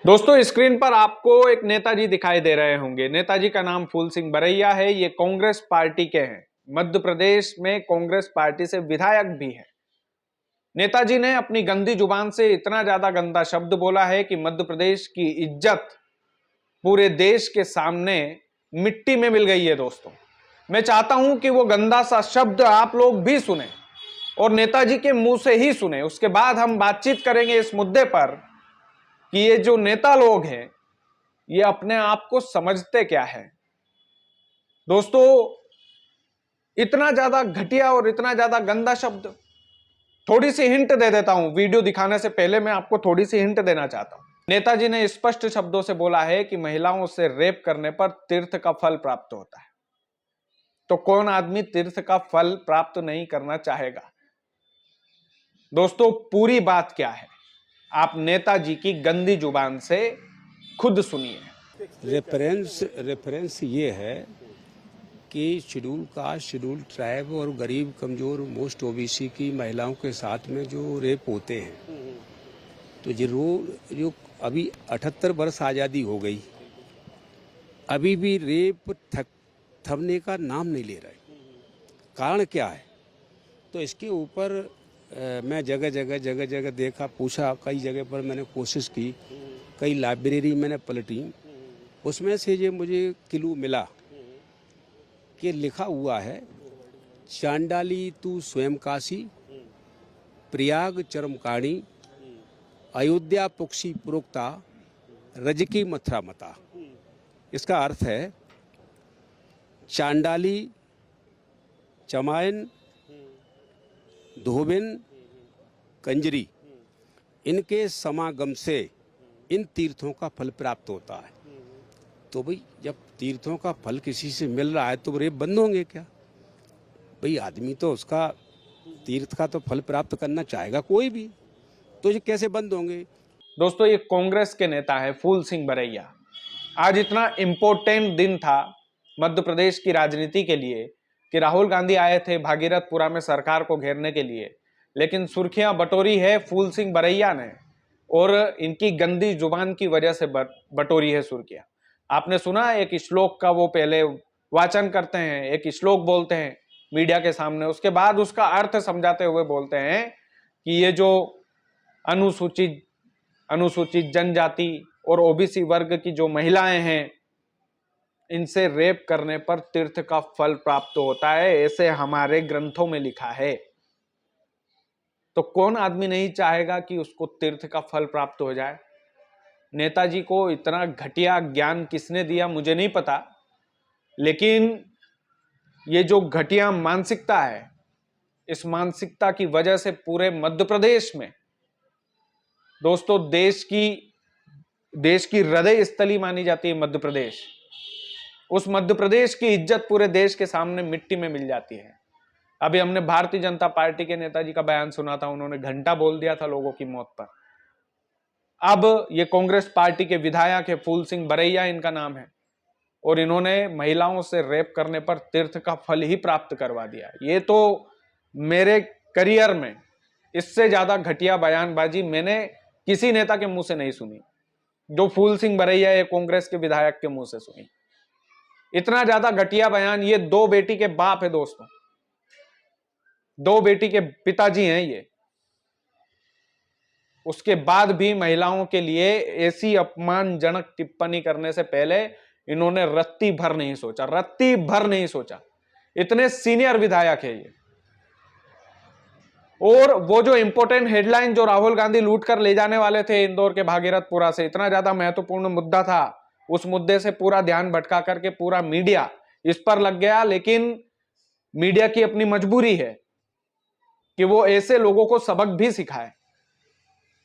दोस्तों स्क्रीन पर आपको एक नेताजी दिखाई दे रहे होंगे। नेताजी का नाम फूल सिंह बरैया है। ये कांग्रेस पार्टी के हैं। मध्य प्रदेश में कांग्रेस पार्टी से विधायक भी हैं। नेताजी ने अपनी गंदी जुबान से इतना ज्यादा गंदा शब्द बोला है कि मध्य प्रदेश की इज्जत पूरे देश के सामने मिट्टी में मिल गई है। दोस्तों मैं चाहता हूं कि वो गंदा सा शब्द आप लोग भी सुने और नेताजी के मुंह से ही सुने। उसके बाद हम बातचीत करेंगे इस मुद्दे पर कि ये जो नेता लोग हैं ये अपने आप को समझते क्या है। दोस्तों इतना ज्यादा घटिया और इतना ज्यादा गंदा शब्द, थोड़ी सी हिंट दे देता हूं। वीडियो दिखाने से पहले मैं आपको थोड़ी सी हिंट देना चाहता हूं। नेताजी ने स्पष्ट शब्दों से बोला है कि महिलाओं से रेप करने पर तीर्थ का फल प्राप्त होता है। तो कौन आदमी तीर्थ का फल प्राप्त नहीं करना चाहेगा। दोस्तों पूरी बात क्या है आप नेताजी की गंदी जुबान से खुद सुनिए। रेफरेंस ये है कि शेड्यूल कास्ट, शेड्यूल ट्राइब और गरीब कमजोर मोस्ट ओबीसी की महिलाओं के साथ में जो रेप होते हैं, तो जो अभी 78 वर्ष आज़ादी हो गई, अभी भी रेप थमने का नाम नहीं ले रहा है। कारण क्या है? तो इसके ऊपर मैं जगह जगह देखा, पूछा, कई जगह पर मैंने कोशिश की, कई लाइब्रेरी मैंने पलटी, उसमें से ये मुझे क्लू मिला कि लिखा हुआ है, चांडाली तू स्वयं काशी, प्रयाग चरमकाणी, अयोध्या पुक्षी पुरोक्ता, रजकी मथुरा मता। इसका अर्थ है चांडाली, चमायन, धोबिन, कंजरी, इनके समागम से इन तीर्थों का फल प्राप्त होता है। तो भाई जब तीर्थों का फल किसी से मिल रहा है तो रेप बंद होंगे क्या? भाई आदमी तो उसका तीर्थ का तो फल प्राप्त करना चाहेगा कोई भी, तो ये कैसे बंद होंगे? दोस्तों ये कांग्रेस के नेता है फूल सिंह बरैया। आज इतना इंपॉर्टेंट दिन था मध्य प्रदेश की राजनीति के लिए कि राहुल गांधी आए थे भागीरथपुरा में सरकार को घेरने के लिए, लेकिन सुर्खियां बटोरी है फूल सिंह बरैया ने और इनकी गंदी जुबान की वजह से बटोरी है सुर्खियां। आपने सुना एक श्लोक का वो पहले वाचन करते हैं, एक श्लोक बोलते हैं मीडिया के सामने, उसके बाद उसका अर्थ समझाते हुए बोलते हैं कि ये जो अनुसूचित जनजाति और ओबीसी वर्ग की जो महिलाएं हैं, इनसे रेप करने पर तीर्थ का फल प्राप्त होता है, ऐसे हमारे ग्रंथों में लिखा है। तो कौन आदमी नहीं चाहेगा कि उसको तीर्थ का फल प्राप्त हो जाए। नेताजी को इतना घटिया ज्ञान किसने दिया मुझे नहीं पता, लेकिन ये जो घटिया मानसिकता है, इस मानसिकता की वजह से पूरे मध्य प्रदेश में, दोस्तों देश की हृदय स्थली मानी जाती है मध्य प्रदेश, उस मध्य प्रदेश की इज्जत पूरे देश के सामने मिट्टी में मिल जाती है। अभी हमने भारतीय जनता पार्टी के नेताजी का बयान सुना था, उन्होंने घंटा बोल दिया था लोगों की मौत पर। अब ये कांग्रेस पार्टी के विधायक है फूल सिंह बरैया इनका नाम है, और इन्होंने महिलाओं से रेप करने पर तीर्थ का फल ही प्राप्त करवा दिया। ये तो मेरे करियर में इससे ज्यादा घटिया बयानबाजी मैंने किसी नेता के मुंह से नहीं सुनी जो फूल सिंह बरैया ये कांग्रेस के विधायक के मुंह से सुनी। इतना ज्यादा घटिया बयान, ये दो बेटी के बाप है दोस्तों, दो बेटी के पिताजी हैं ये, उसके बाद भी महिलाओं के लिए ऐसी अपमानजनक टिप्पणी करने से पहले इन्होंने रत्ती भर नहीं सोचा, रत्ती भर नहीं सोचा। इतने सीनियर विधायक है ये। और वो जो इंपॉर्टेंट हेडलाइन जो राहुल गांधी लूट कर ले जाने वाले थे इंदौर के भागीरथपुरा से, इतना ज्यादा महत्वपूर्ण मुद्दा था, उस मुद्दे से पूरा ध्यान भटका करके पूरा मीडिया इस पर लग गया। लेकिन मीडिया की अपनी मजबूरी है कि वो ऐसे लोगों को सबक भी सिखाए।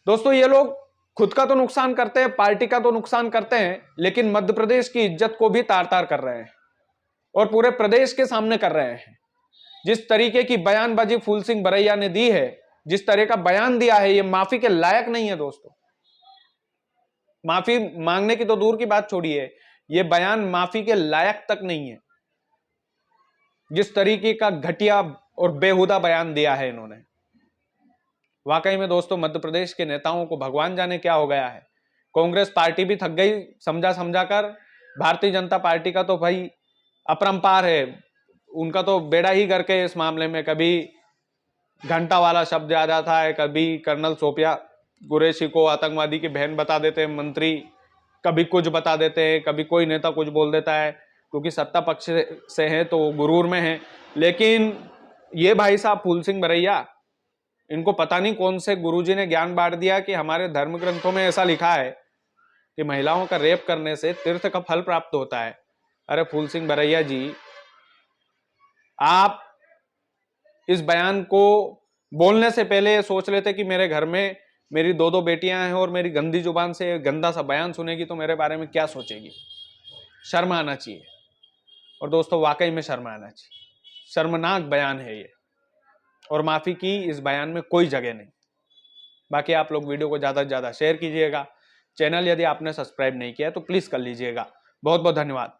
दोस्तों ये लोग खुद का तो नुकसान करते हैं, पार्टी का तो नुकसान करते हैं, लेकिन मध्य प्रदेश की इज्जत को भी तार तार कर रहे हैं और पूरे प्रदेश के सामने कर रहे हैं। जिस तरीके की बयानबाजी फूल सिंह बरैया ने दी है, जिस तरह का बयान दिया है, ये माफी के लायक नहीं है दोस्तों। माफी मांगने की तो दूर की बात छोड़िए, ये बयान माफी के लायक तक नहीं है। जिस तरीके का घटिया और बेहुदा बयान दिया है इन्होंने, वाकई में दोस्तों मध्य प्रदेश के नेताओं को भगवान जाने क्या हो गया है। कांग्रेस पार्टी भी थक गई समझा समझा कर। भारतीय जनता पार्टी का तो भाई अपरंपार है, उनका तो बेड़ा ही करके इस मामले में। कभी घंटा वाला शब्द आ जाता है, कभी कर्नल सोफिया कुरैशी को आतंकवादी की बहन बता देते हैं मंत्री, कभी कुछ बता देते हैं, कभी कोई नेता कुछ बोल देता है, क्योंकि सत्ता पक्ष से है तो गुरूर में है। लेकिन ये भाई साहब फूल सिंह बरैया, इनको पता नहीं कौन से गुरुजी ने ज्ञान बांट दिया कि हमारे धर्म ग्रंथों में ऐसा लिखा है कि महिलाओं का रेप करने से तीर्थ का फल प्राप्त होता है। अरे फूल सिंह बरैया जी, आप इस बयान को बोलने से पहले ये सोच लेते कि मेरे घर में मेरी दो दो बेटियां हैं और मेरी गंदी जुबान से गंदा सा बयान सुनेगी तो मेरे बारे में क्या सोचेगी। शर्म आना चाहिए। और दोस्तों वाकई में शर्म आना चाहिए, शर्मनाक बयान है ये, और माफी की इस बयान में कोई जगह नहीं। बाकी आप लोग वीडियो को ज्यादा से ज्यादा शेयर कीजिएगा। चैनल यदि आपने सब्सक्राइब नहीं किया तो प्लीज कर लीजिएगा। बहुत बहुत धन्यवाद।